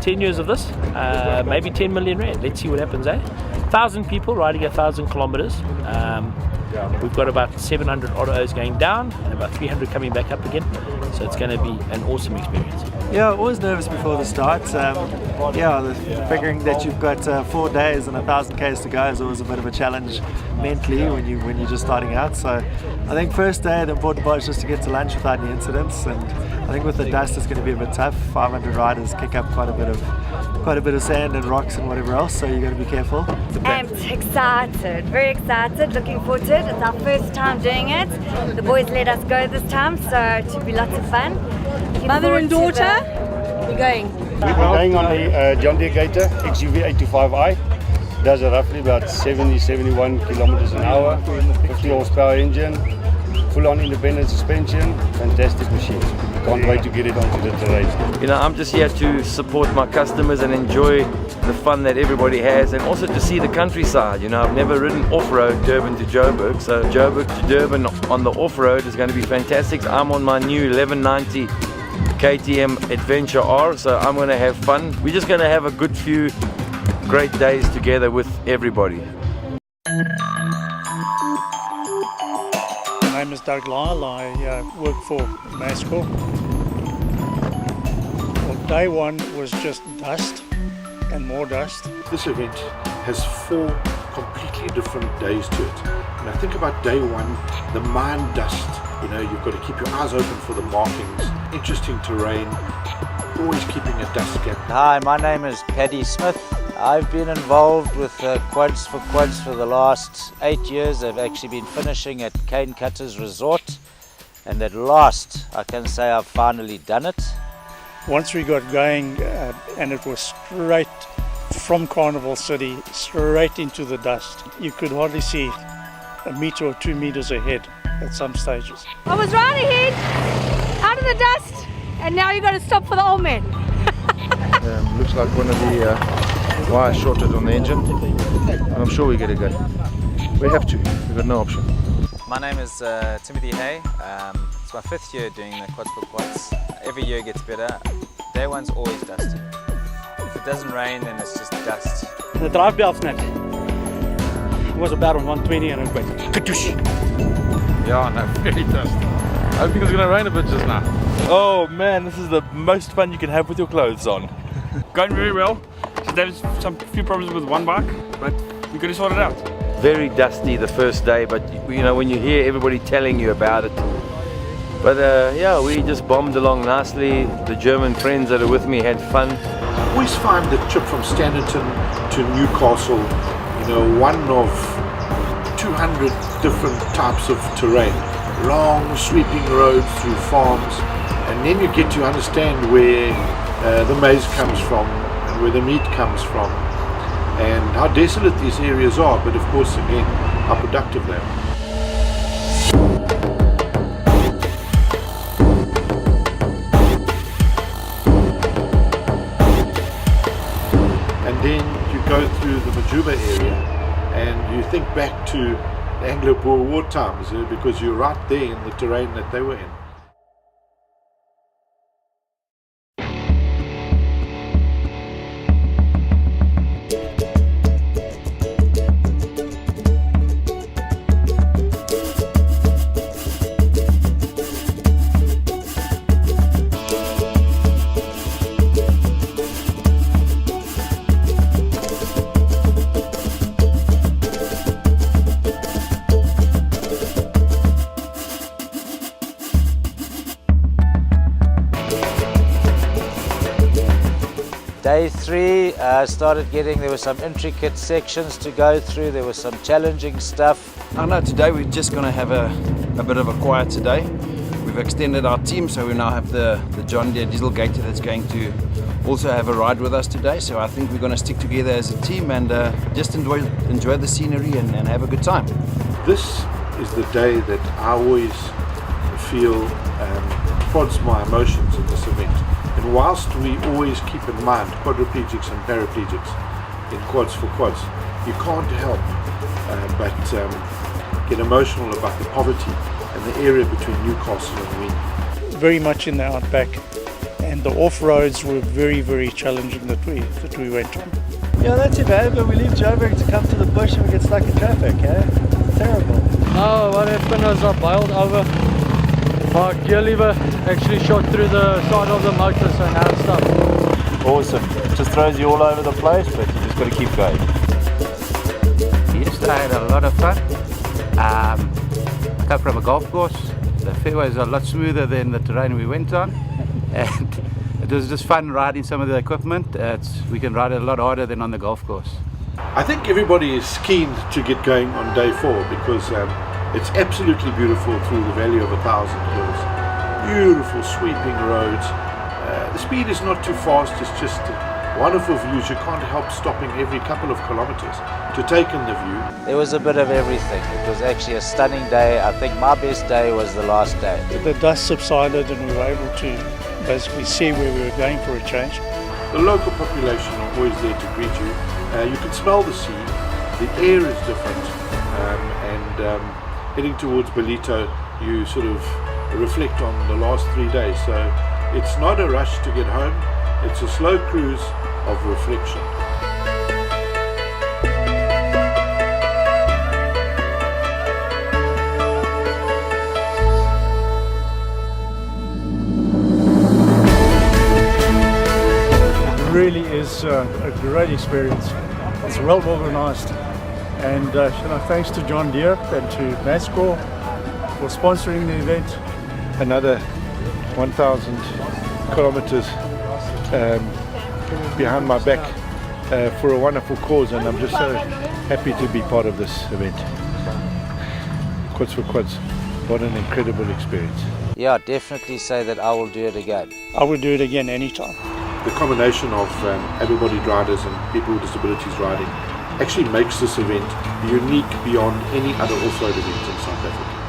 10 years of this, maybe 10 million rand. Let's see what happens, eh? 1,000 people riding 1,000 kilometers. We've got about 700 autos going down and about 300 coming back up again. So it's going to be an awesome experience. Yeah, always nervous before the start. Figuring that you've got 4 days and 1,000 k's to go is always a bit of a challenge mentally when you're just starting out. So I think first day the important part is just to get to lunch without any incidents, and I think with the dust it's going to be a bit tough. 500 riders kick up quite a bit of sand and rocks and whatever else, so you got to be careful. I'm excited, very excited, looking forward to it. It's our first time doing it. The boys let us go this time, so it should be lots of fun. Mother and daughter, we're going. We're going on the John Deere Gator XUV 85i. Does roughly about 71 kilometers an hour, 50 horsepower engine, full-on independent suspension, fantastic machine. Can't wait to get it onto the terrain. You know, I'm just here to support my customers and enjoy the fun that everybody has, and also to see the countryside. You know, I've never ridden off-road Durban to Joburg, so Joburg to Durban on the off-road is going to be fantastic. I'm on my new 1190 KTM Adventure R, so I'm going to have fun. We're just going to have a good few great days together with everybody. My name is Doug Lyle. I work for Masco. Well, day one was just dust and more dust. This event has 4 completely different days to it. And I think about day one, the mine dust. You know, you've got to keep your eyes open for the markings, interesting terrain, always keeping a dust gap. Hi, my name is Paddy Smith. I've been involved with quads for the last 8 years. I've actually been finishing at Cane Cutters Resort, and at last I can say I've finally done it. Once we got going, and it was straight from Carnival City, straight into the dust. You could hardly see 1 meter or 2 meters ahead at some stages. I was right ahead, out of the dust, and now you've got to stop for the old man. Looks like one of the wires shorted on the engine. I'm sure we get it good. We have to, we've got no option. My name is Timothy Hay. It's my 5th year doing the Quads for Quads. Every year gets better. Day one's always dusty. If it doesn't rain, then it's just dust. The drive belt's net. It was about on 120 and it went kadoosh. Yeah, no, very dusty. I think it's going to rain a bit just now. Oh man, this is the most fun you can have with your clothes on. Going very well. There's some few problems with one bike, but we're going to sort it out. Very dusty the first day, but you know, when you hear everybody telling you about it. But yeah, we just bombed along nicely. The German friends that are with me had fun. I always find the trip from Standerton to Newcastle, you know, one of 200 different types of terrain. Long sweeping roads through farms, and then you get to understand where the maize comes from and where the meat comes from and how desolate these areas are, but of course again how productive they are. And then you go through the Majuba area and you think back to the Anglo-Boer War times, because you're right there in the terrain that they were in. Day 3, started getting, there were some intricate sections to go through, there was some challenging stuff. I know today we're just going to have a bit of a quieter day. We've extended our team, so we now have the John Deere Diesel Gator that's going to also have a ride with us today. So I think we're going to stick together as a team and just enjoy the scenery and have a good time. This is the day that I always feel prods my emotions in this event. And whilst we always keep in mind quadriplegics and paraplegics in Quads for Quads, you can't help but get emotional about the poverty and the area between Newcastle and Wien. Very much in the outback, and the off-roads were very, very challenging that we went on. Yeah, not too bad, but we leave Joburg to come to the bush and we get stuck in traffic, eh? It's terrible. No, what happened was I bailed over. My gear lever actually shot through the side of the motor, so now it's stuck. Awesome. Just throws you all over the place, but you just got to keep going. Yes, I had a lot of fun. I come from a golf course. The fairways are a lot smoother than the terrain we went on, and it was just fun riding some of the equipment. We can ride it a lot harder than on the golf course. I think everybody is keen to get going on day 4 because it's absolutely beautiful through the Valley of 1,000 Hills. Beautiful sweeping roads. The speed is not too fast, it's just wonderful views. You can't help stopping every couple of kilometers to take in the view. There was a bit of everything. It was actually a stunning day. I think my best day was the last day. The dust subsided and we were able to basically see where we were going for a change. The local population are always there to greet you. You can smell the sea. The air is different. Heading towards Ballito, you sort of reflect on the last 3 days. So it's not a rush to get home. It's a slow cruise of reflection. It really is a great experience. It's well organised, and thanks to John Deere and to NASCOR for sponsoring the event. Another 1,000 kilometers behind my back for a wonderful cause, and I'm just so happy to be part of this event. Quads for Quads, what an incredible experience. Yeah, definitely say that I will do it again. I would do it again anytime. The combination of able-bodied riders and people with disabilities riding actually makes this event unique beyond any other off-road event in South Africa.